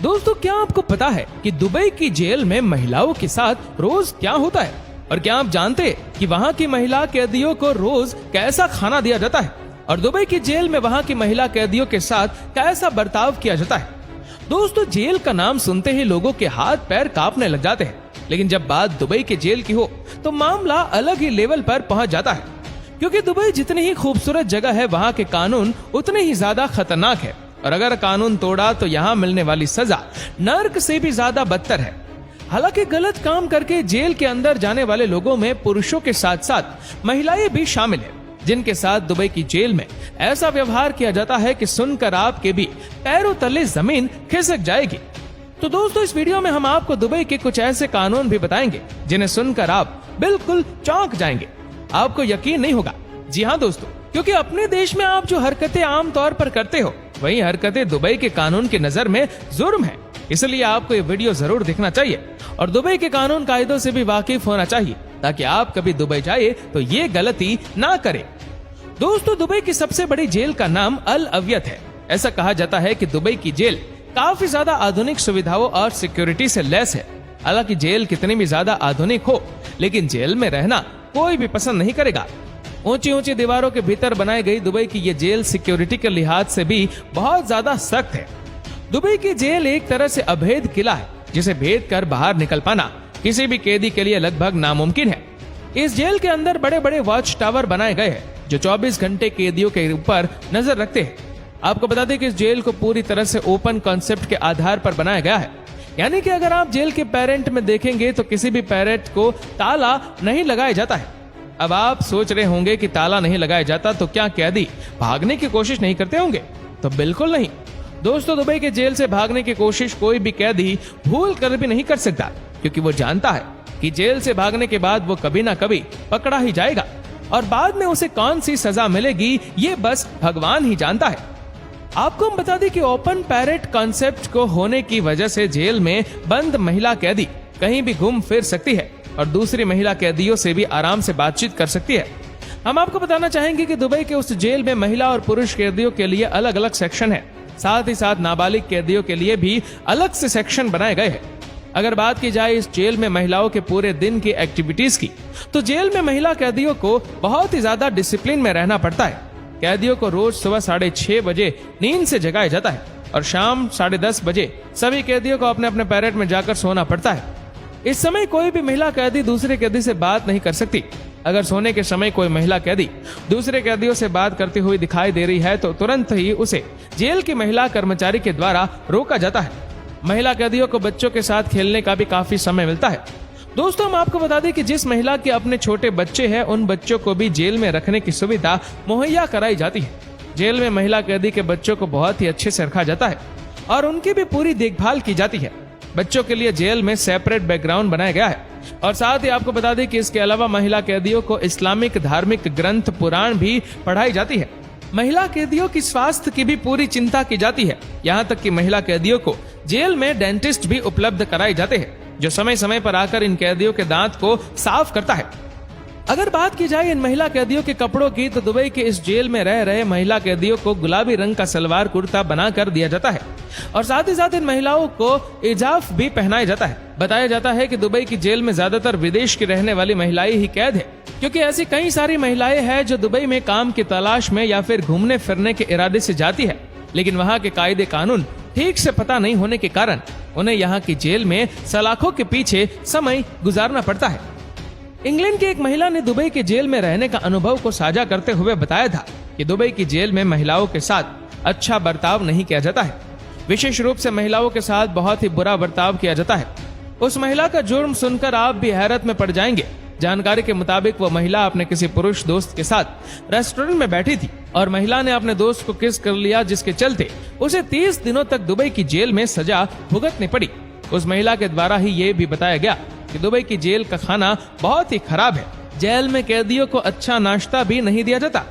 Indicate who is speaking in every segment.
Speaker 1: दोस्तों, क्या आपको पता है कि दुबई की जेल में महिलाओं के साथ रोज क्या होता है? और क्या आप जानते हैं कि वहाँ की महिला कैदियों को रोज कैसा खाना दिया जाता है और दुबई की जेल में वहाँ की महिला कैदियों के साथ कैसा बर्ताव किया जाता है? दोस्तों, जेल का नाम सुनते ही लोगों के हाथ पैर कांपने लग जाते हैं, लेकिन जब बात दुबई के जेल की हो तो मामला अलग ही लेवल पर पहुंच जाता है। क्योंकि दुबई जितनी ही खूबसूरत जगह है, वहाँ के कानून उतने ही ज्यादा खतरनाक है और अगर कानून तोड़ा तो यहाँ मिलने वाली सजा नर्क से भी ज्यादा बदतर है। हालांकि गलत काम करके जेल के अंदर जाने वाले लोगों में पुरुषों के साथ साथ महिलाएं भी शामिल है, जिनके साथ दुबई की जेल में ऐसा व्यवहार किया जाता है कि सुनकर आपके भी पैरों तले जमीन खिसक जाएगी। तो दोस्तों, इस वीडियो में हम आपको दुबई के कुछ ऐसे कानून भी बताएंगे जिन्हें सुनकर आप बिल्कुल चौंक जाएंगे, आपको यकीन नहीं होगा। जी हाँ दोस्तों, क्योंकि अपने देश में आप जो हरकतें आम तौर पर करते हो, वही हरकतें दुबई के कानून की नजर में जुर्म है। इसलिए आपको ये वीडियो जरूर देखना चाहिए और दुबई के कानून कायदों से भी वाकिफ होना चाहिए, ताकि आप कभी दुबई जाए तो ये गलती ना करें। दोस्तों, दुबई की सबसे बड़ी जेल का नाम अल अवियत है। ऐसा कहा जाता है कि दुबई की जेल काफी ज्यादा आधुनिक सुविधाओं और सिक्योरिटी से लैस है। हालांकि जेल कितनी भी ज्यादा आधुनिक हो, लेकिन जेल में रहना कोई भी पसंद नहीं करेगा। ऊंची ऊंची दीवारों के भीतर बनाई गई दुबई की ये जेल सिक्योरिटी के लिहाज से भी बहुत ज्यादा सख्त है। दुबई की जेल एक तरह से अभेद किला है, जिसे भेद कर बाहर निकल पाना किसी भी कैदी के लिए लगभग नामुमकिन है। इस जेल के अंदर बड़े बड़े वॉच टावर बनाए गए हैं, जो 24 घंटे कैदियों के ऊपर नजर रखते हैं। आपको बता दें कि इस जेल को पूरी तरह से ओपन कॉन्सेप्ट के आधार पर बनाया गया है, यानी कि अगर आप जेल के पेरेंट में देखेंगे तो किसी भी पेरेंट को ताला नहीं लगाया जाता है। अब आप सोच रहे होंगे कि ताला नहीं लगाया जाता तो क्या कैदी भागने की कोशिश नहीं करते होंगे? तो बिल्कुल नहीं दोस्तों, दुबई के जेल से भागने की कोशिश कोई भी कैदी भूल कर भी नहीं कर सकता, क्योंकि वो जानता है कि जेल से भागने के बाद वो कभी ना कभी पकड़ा ही जाएगा और बाद में उसे कौन सी सजा मिलेगी ये बस भगवान ही जानता है। आपको हम बता दें कि ओपन पैरेट कॉन्सेप्ट को होने की वजह से जेल में बंद महिला कैदी कहीं भी घूम फिर सकती है और दूसरी महिला कैदियों से भी आराम से बातचीत कर सकती है। हम आपको बताना चाहेंगे कि दुबई के उस जेल में महिला और पुरुष कैदियों के लिए अलग अलग सेक्शन है, साथ ही साथ नाबालिग कैदियों के लिए भी अलग से सेक्शन बनाए गए हैं। अगर बात की जाए इस जेल में महिलाओं के पूरे दिन की एक्टिविटीज की, तो जेल में महिला कैदियों को बहुत ही ज्यादा डिसिप्लिन में रहना पड़ता है। कैदियों को रोज सुबह 6:30 बजे नींद से जगाया जाता है और शाम 10:30 बजे सभी कैदियों को अपने अपने पैरेट में जाकर सोना पड़ता है। इस समय कोई भी महिला कैदी दूसरे कैदी से बात नहीं कर सकती। अगर सोने के समय कोई महिला कैदी दूसरे कैदियों से बात करती हुई दिखाई दे रही है तो तुरंत ही उसे जेल की महिला कर्मचारी के द्वारा रोका जाता है। महिला कैदियों को बच्चों के साथ खेलने का भी काफी समय मिलता है। दोस्तों, हम आपको बता दें कि जिस महिला के अपने छोटे बच्चे हैं, उन बच्चों को भी जेल में रखने की सुविधा मुहैया कराई जाती है। जेल में महिला कैदी के बच्चों को बहुत ही अच्छे से रखा जाता है और उनकी भी पूरी देखभाल की जाती है। बच्चों के लिए जेल में सेपरेट बैकग्राउंड बनाया गया है और साथ ही आपको बता दें कि इसके अलावा महिला कैदियों को इस्लामिक धार्मिक ग्रंथ पुराण भी पढ़ाई जाती है। महिला कैदियों की स्वास्थ्य की भी पूरी चिंता की जाती है। यहाँ तक कि महिला कैदियों को जेल में डेंटिस्ट भी उपलब्ध कराए जाते हैं, जो समय समय पर आकर इन कैदियों के दांत को साफ करता है। अगर बात की जाए इन महिला कैदियों के कपड़ों की, तो दुबई के इस जेल में रह रहे महिला कैदियों को गुलाबी रंग का सलवार कुर्ता बना कर दिया जाता है और साथ ही साथ इन महिलाओं को इजाफ भी पहनाया जाता है। बताया जाता है कि दुबई की जेल में ज्यादातर विदेश की रहने वाली महिलाएं ही कैद है, क्योंकि ऐसी कई सारी महिलाएं हैं जो दुबई में काम की तलाश में या फिर घूमने फिरने के इरादे से जाती है, लेकिन वहाँ के कायदे कानून ठीक से पता नहीं होने के कारण उन्हें यहाँ की जेल में सलाखों के पीछे समय गुजारना पड़ता है। इंग्लैंड की एक महिला ने दुबई के जेल में रहने का अनुभव को साझा करते हुए बताया था कि दुबई की जेल में महिलाओं के साथ अच्छा बर्ताव नहीं किया जाता है। विशेष रूप से महिलाओं के साथ बहुत ही बुरा बर्ताव किया जाता है। उस महिला का जुर्म सुनकर आप भी हैरत में पड़ जाएंगे। जानकारी के मुताबिक वो महिला अपने किसी पुरुष दोस्त के साथ रेस्टोरेंट में बैठी थी और महिला ने अपने दोस्त को किस कर लिया, जिसके चलते उसे 30 दिनों तक दुबई की जेल में सजा भुगतनी पड़ी। उस महिला के द्वारा ही ये भी बताया गया कि दुबई की जेल का खाना बहुत ही खराब है। जेल में कैदियों को अच्छा नाश्ता भी नहीं दिया जाता।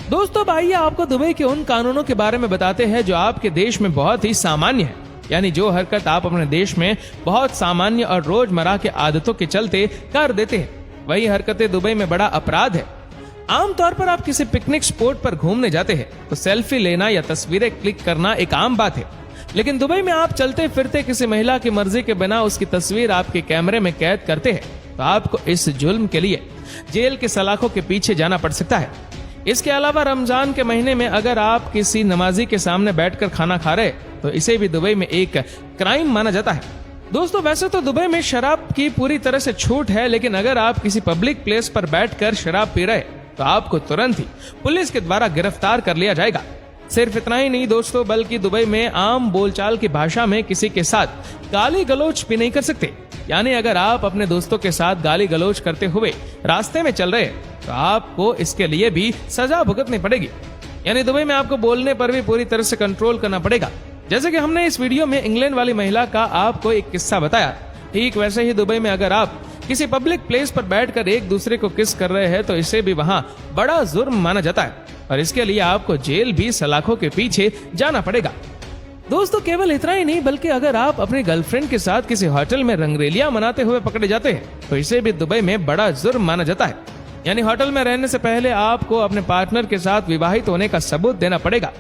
Speaker 1: दोस्तों, आइए आपको दुबई के उन कानूनों के बारे में बताते हैं जो आपके देश में बहुत ही सामान्य है, यानी जो हरकत आप अपने देश में बहुत सामान्य और रोजमर्रा के आदतों के चलते कर देते हैं, वही हरकतें दुबई में बड़ा अपराध है। आमतौर पर आप किसी पिकनिक स्पॉट पर घूमने जाते हैं तो सेल्फी लेना या तस्वीरें क्लिक करना एक आम बात है। लेकिन दुबई में आप चलते फिरते किसी महिला की मर्जी के बिना उसकी तस्वीर आपके कैमरे में कैद करते हैं तो आपको इस जुल्म के लिए जेल के सलाखों के पीछे जाना पड़ सकता है। इसके अलावा रमजान के महीने में अगर आप किसी नमाजी के सामने बैठकर खाना खा रहे तो इसे भी दुबई में एक क्राइम माना जाता है। दोस्तों वैसे तो दुबई में शराब की पूरी तरह से छूट है, लेकिन अगर आप किसी पब्लिक प्लेस पर बैठकर शराब पी रहे तो आपको तुरंत ही पुलिस के द्वारा गिरफ्तार कर लिया जाएगा। सिर्फ इतना ही नहीं दोस्तों, बल्कि दुबई में आम बोलचाल की भाषा में किसी के साथ गाली गलौज भी नहीं कर सकते। यानी अगर आप अपने दोस्तों के साथ गाली गलौज करते हुए रास्ते में चल रहे हैं तो आपको इसके लिए भी सजा भुगतनी पड़ेगी। यानी दुबई में आपको बोलने पर भी पूरी तरह से कंट्रोल करना पड़ेगा। जैसे कि हमने इस वीडियो में इंग्लैंड वाली महिला का आपको एक किस्सा बताया, ठीक वैसे ही दुबई में अगर आप किसी पब्लिक प्लेस पर बैठकर एक दूसरे को किस कर रहे हैं तो इसे भी वहां बड़ा जुर्म माना जाता है और इसके लिए आपको जेल भी सलाखों के पीछे जाना पड़ेगा। दोस्तों केवल इतना ही नहीं, बल्कि अगर आप अपनी गर्लफ्रेंड के साथ किसी होटल में रंगरेलियां मनाते हुए पकड़े जाते हैं तो इसे भी दुबई में बड़ा जुर्म माना जाता है। यानी होटल में रहने से पहले आपको अपने पार्टनर के साथ विवाहित होने का सबूत देना पड़ेगा।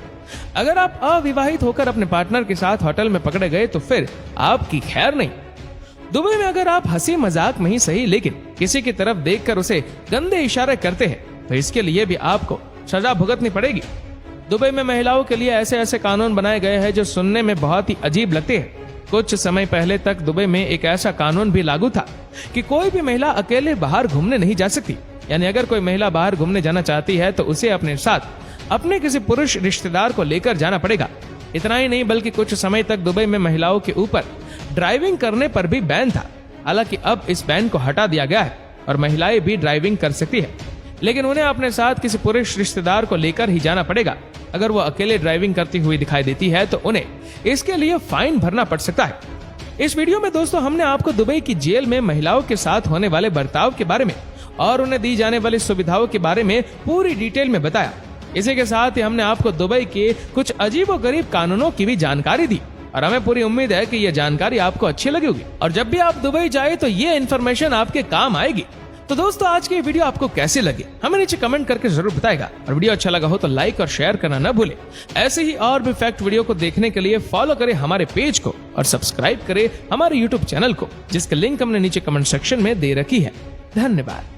Speaker 1: अगर आप अविवाहित होकर अपने पार्टनर के साथ होटल में पकड़े गए तो फिर आपकी खैर नहीं। दुबई में अगर आप हंसी मजाक में ही सही लेकिन किसी की तरफ देखकर उसे गंदे इशारे करते हैं तो इसके लिए भी आपको सजा भुगतनी पड़ेगी। दुबई में महिलाओं के लिए ऐसे ऐसे कानून बनाए गए हैं जो सुनने में बहुत ही अजीब लगते हैं। कुछ समय पहले तक दुबई में एक ऐसा कानून भी लागू था कि कोई भी महिला अकेले बाहर घूमने नहीं जा सकती। यानी अगर कोई महिला बाहर घूमने जाना चाहती है तो उसे अपने साथ अपने किसी पुरुष रिश्तेदार को लेकर जाना पड़ेगा। इतना ही नहीं, बल्कि कुछ समय तक दुबई में महिलाओं के ऊपर ड्राइविंग करने पर भी बैन था। हालांकि अब इस बैन को हटा दिया गया है और महिलाएं भी ड्राइविंग कर सकती है, लेकिन उन्हें अपने साथ किसी पुरुष रिश्तेदार को लेकर ही जाना पड़ेगा। अगर वो अकेले ड्राइविंग करती हुई दिखाई देती है तो उन्हें इसके लिए फाइन भरना पड़ सकता है। इस वीडियो में दोस्तों हमने आपको दुबई की जेल में महिलाओं के साथ होने वाले बर्ताव के बारे में और उन्हें दी जाने वाली सुविधाओं के बारे में पूरी डिटेल में बताया। इसी के साथ ही हमने आपको दुबई के कुछ अजीबोगरीब कानूनों की भी जानकारी दी और हमें पूरी उम्मीद है कि यह जानकारी आपको अच्छी लगी होगी और जब भी आप दुबई जाए तो ये इन्फॉर्मेशन आपके काम आएगी। तो दोस्तों आज की वीडियो आपको कैसी लगी हमें नीचे कमेंट करके जरूर बताएगा और वीडियो अच्छा लगा हो तो लाइक और शेयर करना न भूले। ऐसे ही और भी फैक्ट वीडियो को देखने के लिए फॉलो करें हमारे पेज को और सब्सक्राइब करें हमारे यूट्यूब चैनल को, जिसका लिंक हमने नीचे कमेंट सेक्शन में दे रखी है। धन्यवाद।